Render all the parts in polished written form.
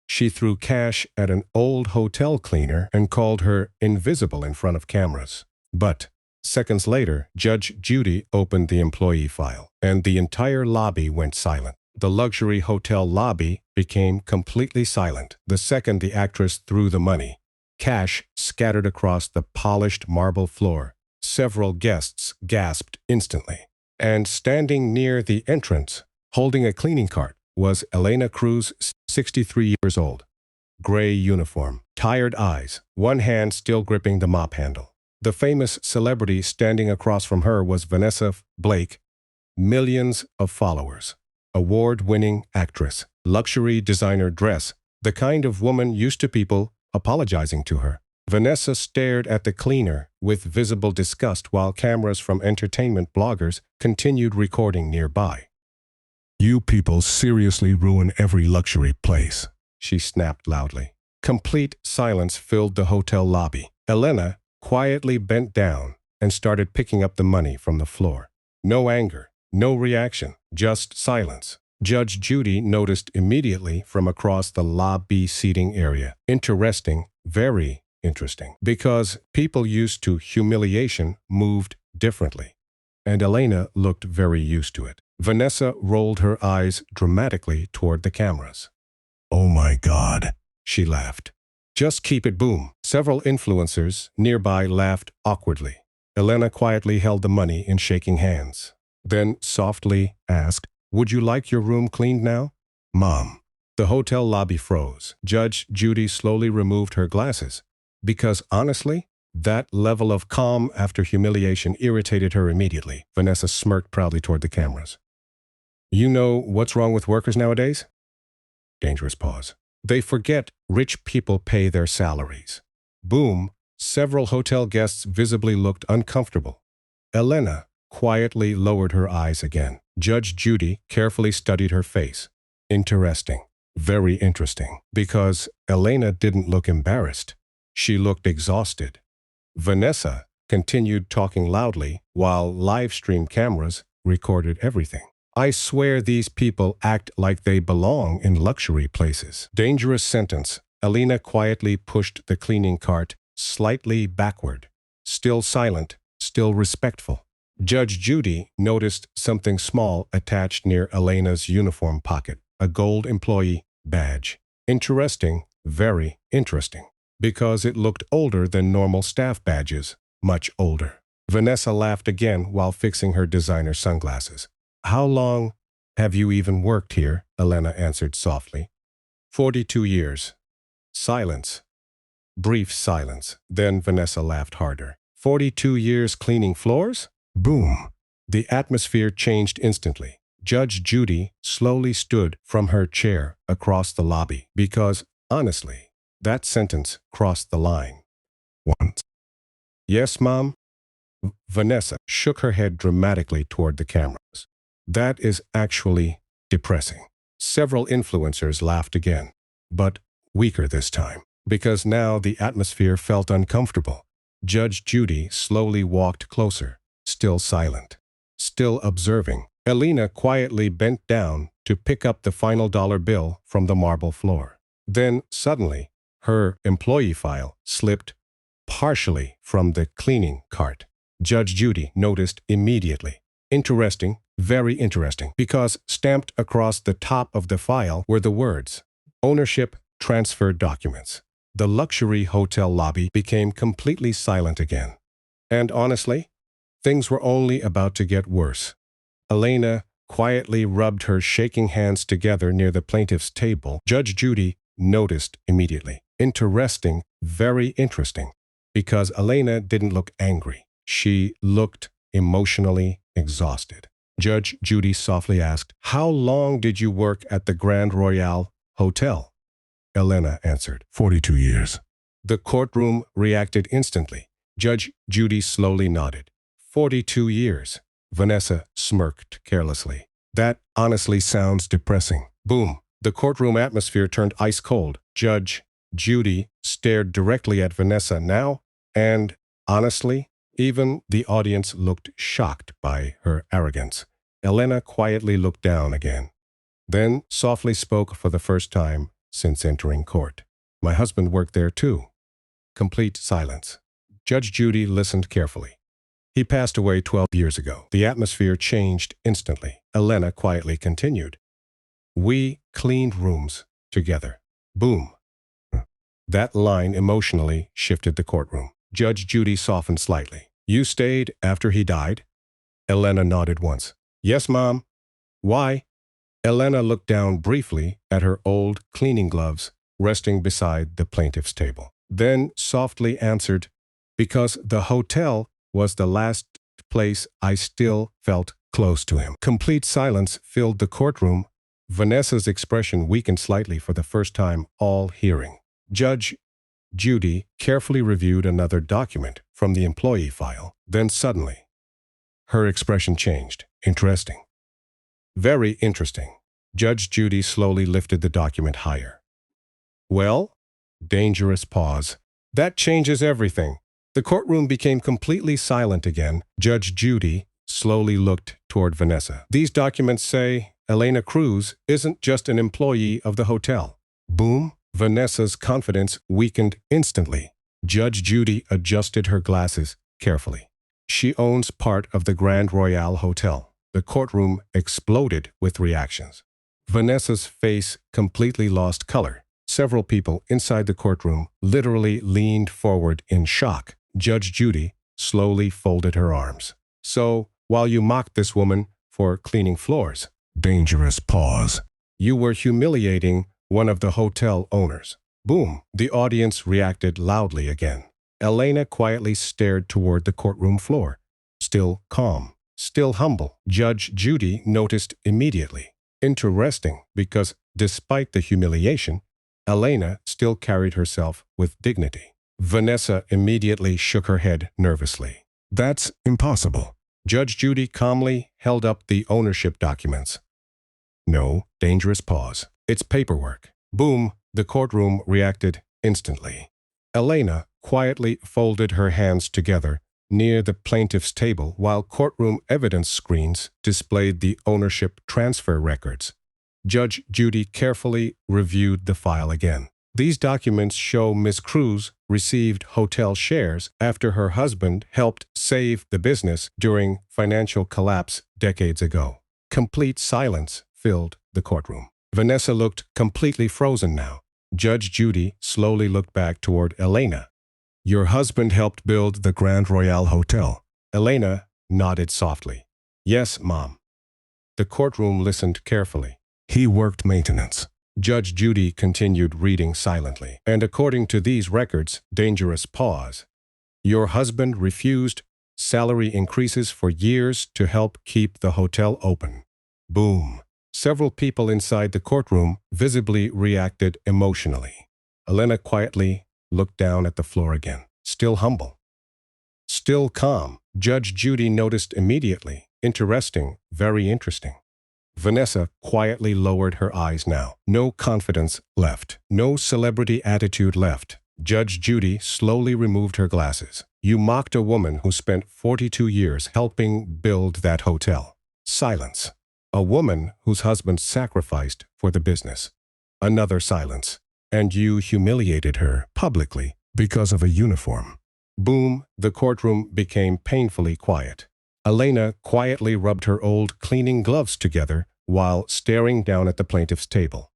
She threw cash at an old hotel cleaner and called her invisible in front of cameras. But seconds later, Judge Judy opened the employee file, and the entire lobby went silent. The luxury hotel lobby became completely silent the second the actress threw the money. Cash scattered across the polished marble floor. Several guests gasped instantly. And standing near the entrance, holding a cleaning cart, was Elena Cruz, 63 years old. Gray uniform, tired eyes, one hand still gripping the mop handle. The famous celebrity standing across from her was Vanessa Blake. Millions of followers. Award-winning actress. Luxury designer dress. The kind of woman used to people apologizing to her. Vanessa stared at the cleaner with visible disgust while cameras from entertainment bloggers continued recording nearby. "You people seriously ruin every luxury place," she snapped loudly. Complete silence filled the hotel lobby. Elena quietly bent down and started picking up the money from the floor. No anger, no reaction, just silence. Judge Judy noticed immediately from across the lobby seating area. Interesting, very interesting, because people used to humiliation moved differently, and Elena looked very used to it. Vanessa rolled her eyes dramatically toward the cameras. "Oh my God," she laughed. "Just keep it, boom." Several influencers nearby laughed awkwardly. Elena quietly held the money in shaking hands, then softly asked, "Would you like your room cleaned now?" "Mom." The hotel lobby froze. Judge Judy slowly removed her glasses, because honestly, that level of calm after humiliation irritated her immediately. Vanessa smirked proudly toward the cameras. "You know what's wrong with workers nowadays?" Dangerous pause. "They forget rich people pay their salaries." Boom. Several hotel guests visibly looked uncomfortable. Elena quietly lowered her eyes again. Judge Judy carefully studied her face. Interesting. Very interesting. Because Elena didn't look embarrassed. She looked exhausted. Vanessa continued talking loudly while live stream cameras recorded everything. "I swear these people act like they belong in luxury places." Dangerous sentence. Elena quietly pushed the cleaning cart slightly backward. Still silent, still respectful. Judge Judy noticed something small attached near Elena's uniform pocket. A gold employee badge. Interesting, very interesting. Because it looked older than normal staff badges. Much older. Vanessa laughed again while fixing her designer sunglasses. "How long have you even worked here?" Elena answered softly. 42 years. Silence. Brief silence. Then Vanessa laughed harder. 42 years cleaning floors? Boom. The atmosphere changed instantly. Judge Judy slowly stood from her chair across the lobby because, honestly, that sentence crossed the line. Once. "Yes, Mom?" Vanessa shook her head dramatically toward the cameras. "That is actually depressing." Several influencers laughed again, but weaker this time, because now the atmosphere felt uncomfortable. Judge Judy slowly walked closer, still silent, still observing. Elena quietly bent down to pick up the final dollar bill from the marble floor. Then, suddenly, her employee file slipped partially from the cleaning cart. Judge Judy noticed immediately. Interesting, very interesting, because stamped across the top of the file were the words, "Ownership Transfer Documents." The luxury hotel lobby became completely silent again. And honestly, things were only about to get worse. Elena quietly rubbed her shaking hands together near the plaintiff's table. Judge Judy noticed immediately. Interesting, very interesting, because Elena didn't look angry. She looked emotionally exhausted. Judge Judy softly asked, "How long did you work at the Grand Royale Hotel?" Elena answered, 42 years. The courtroom reacted instantly. Judge Judy slowly nodded. 42 years. Vanessa smirked carelessly. "That honestly sounds depressing." Boom. The courtroom atmosphere turned ice cold. Judge Judy stared directly at Vanessa now, and honestly, even the audience looked shocked by her arrogance. Elena quietly looked down again, then softly spoke for the first time, since entering court. My husband worked there too. Complete silence. Judge Judy listened carefully. He passed away 12 years ago. The atmosphere changed instantly. Elena quietly continued. We cleaned rooms together. Boom. That line emotionally shifted the courtroom. Judge Judy softened slightly. You stayed after he died? Elena nodded once. Yes, Mom. Why? Elena looked down briefly at her old cleaning gloves resting beside the plaintiff's table. Then softly answered, because the hotel was the last place I still felt close to him. Complete silence filled the courtroom. Vanessa's expression weakened slightly for the first time all hearing. Judge Judy carefully reviewed another document from the employee file. Then suddenly, her expression changed. Interesting. Very interesting. Judge Judy slowly lifted the document higher. Well? Dangerous pause. That changes everything. The courtroom became completely silent again. Judge Judy slowly looked toward Vanessa. These documents say Elena Cruz isn't just an employee of the hotel. Boom. Vanessa's confidence weakened instantly. Judge Judy adjusted her glasses carefully. She owns part of the Grand Royale Hotel. The courtroom exploded with reactions. Vanessa's face completely lost color. Several people inside the courtroom literally leaned forward in shock. Judge Judy slowly folded her arms. So, while you mocked this woman for cleaning floors, dangerous pause, you were humiliating one of the hotel owners. Boom. The audience reacted loudly again. Elena quietly stared toward the courtroom floor. Still calm, still humble. Judge Judy noticed immediately. Interesting, because despite the humiliation, Elena still carried herself with dignity. Vanessa immediately shook her head nervously. That's impossible. Judge Judy calmly held up the ownership documents. No, dangerous pause. It's paperwork. Boom, the courtroom reacted instantly. Elena quietly folded her hands together near the plaintiff's table while courtroom evidence screens displayed the ownership transfer records. Judge Judy carefully reviewed the file again. These documents show Ms. Cruz received hotel shares after her husband helped save the business during financial collapse decades ago. Complete silence filled the courtroom. Vanessa looked completely frozen now. Judge Judy slowly looked back toward Elena. Your husband helped build the Grand Royale Hotel. Elena nodded softly. Yes, Mom. The courtroom listened carefully. He worked maintenance. Judge Judy continued reading silently. And according to these records, dangerous pause. Your husband refused salary increases for years to help keep the hotel open. Boom. Several people inside the courtroom visibly reacted emotionally. Elena quietly looked down at the floor again. Still humble. Still calm. Judge Judy noticed immediately. Interesting, very interesting. Vanessa quietly lowered her eyes now. No confidence left. No celebrity attitude left. Judge Judy slowly removed her glasses. You mocked a woman who spent 42 years helping build that hotel. Silence. A woman whose husband sacrificed for the business. Another silence. And you humiliated her publicly because of a uniform. Boom, the courtroom became painfully quiet. Elena quietly rubbed her old cleaning gloves together while staring down at the plaintiff's table.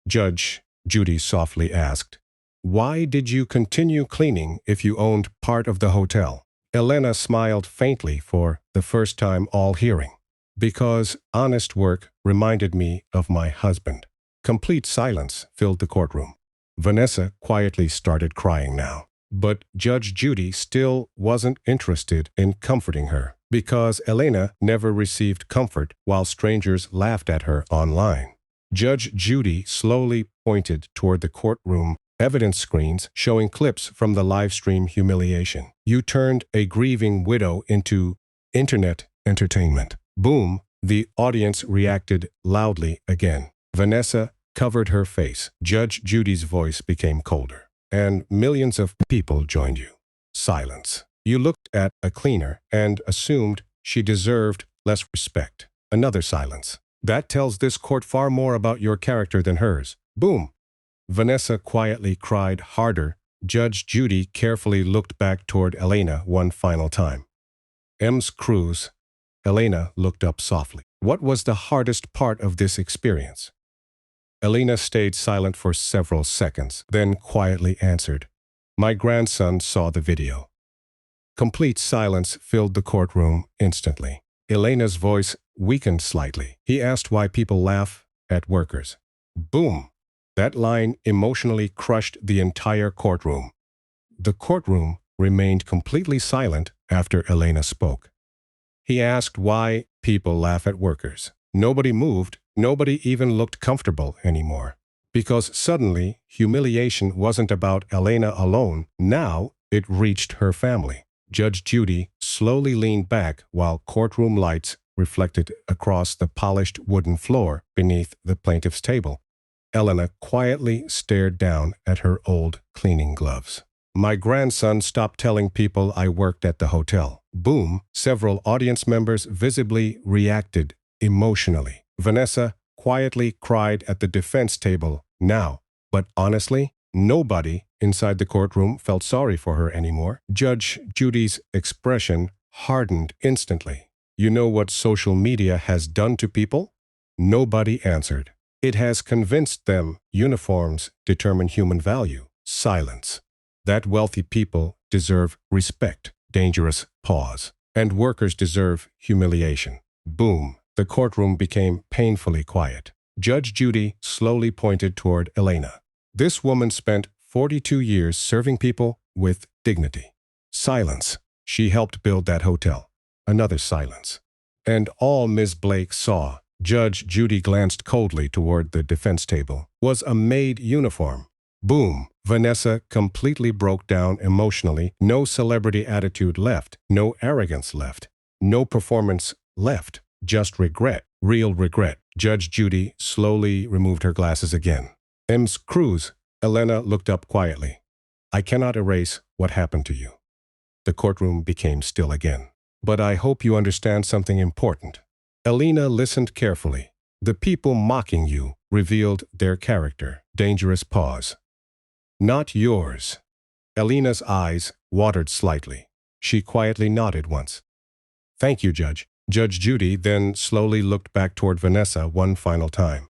Judge Judy softly asked, why did you continue cleaning if you owned part of the hotel? Elena smiled faintly for the first time all hearing. Because honest work reminded me of my husband. Complete silence filled the courtroom. Vanessa quietly started crying now. But Judge Judy still wasn't interested in comforting her, because Elena never received comfort while strangers laughed at her online. Judge Judy slowly pointed toward the courtroom evidence screens showing clips from the live stream humiliation. You turned a grieving widow into internet entertainment. Boom, the audience reacted loudly again. Vanessa covered her face. Judge Judy's voice became colder. And millions of people joined you. Silence. You looked at a cleaner and assumed she deserved less respect. Another silence. That tells this court far more about your character than hers. Boom. Vanessa quietly cried harder. Judge Judy carefully looked back toward Elena one final time. M's cruise. Elena looked up softly. What was the hardest part of this experience? Elena stayed silent for several seconds, then quietly answered, "My grandson saw the video." Complete silence filled the courtroom instantly. Elena's voice weakened slightly. He asked why people laugh at workers. Boom! That line emotionally crushed the entire courtroom. The courtroom remained completely silent after Elena spoke. He asked why people laugh at workers. Nobody moved, nobody even looked comfortable anymore. Because suddenly, humiliation wasn't about Elena alone. Now, it reached her family. Judge Judy slowly leaned back while courtroom lights reflected across the polished wooden floor beneath the plaintiff's table. Elena quietly stared down at her old cleaning gloves. My grandson stopped telling people I worked at the hotel. Boom! Several audience members visibly reacted emotionally. Vanessa quietly cried at the defense table now, but honestly, nobody inside the courtroom felt sorry for her anymore. Judge Judy's expression hardened instantly. You know what social media has done to people? Nobody answered. It has convinced them uniforms determine human value. Silence. That wealthy people deserve respect. Dangerous pause. And workers deserve humiliation. Boom. The courtroom became painfully quiet. Judge Judy slowly pointed toward Elena. This woman spent 42 years serving people with dignity. Silence. She helped build that hotel. Another silence. And all Ms. Blake saw, Judge Judy glanced coldly toward the defense table, was a maid uniform. Boom! Vanessa completely broke down emotionally. No celebrity attitude left. No arrogance left. No performance left. Just regret. Real regret. Judge Judy slowly removed her glasses again. M's cruise. Elena looked up quietly. I cannot erase what happened to you. The courtroom became still again. But I hope you understand something important. Elena listened carefully. The people mocking you revealed their character. Dangerous pause. Not yours. Elena's eyes watered slightly. She quietly nodded once. Thank you, Judge. Judge Judy then slowly looked back toward Vanessa one final time.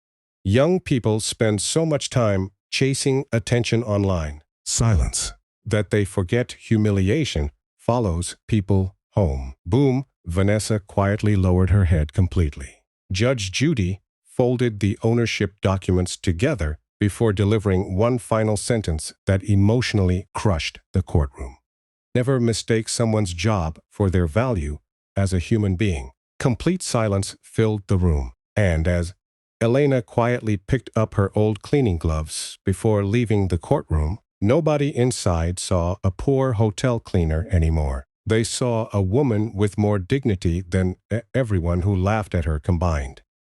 Young people spend so much time chasing attention online. Silence. That they forget humiliation follows people home. Boom! Vanessa quietly lowered her head completely. Judge Judy folded the ownership documents together before delivering one final sentence that emotionally crushed the courtroom. Never mistake someone's job for their value as a human being. Complete silence filled the room, and as Elena quietly picked up her old cleaning gloves before leaving the courtroom, nobody inside saw a poor hotel cleaner anymore. They saw a woman with more dignity than everyone who laughed at her combined.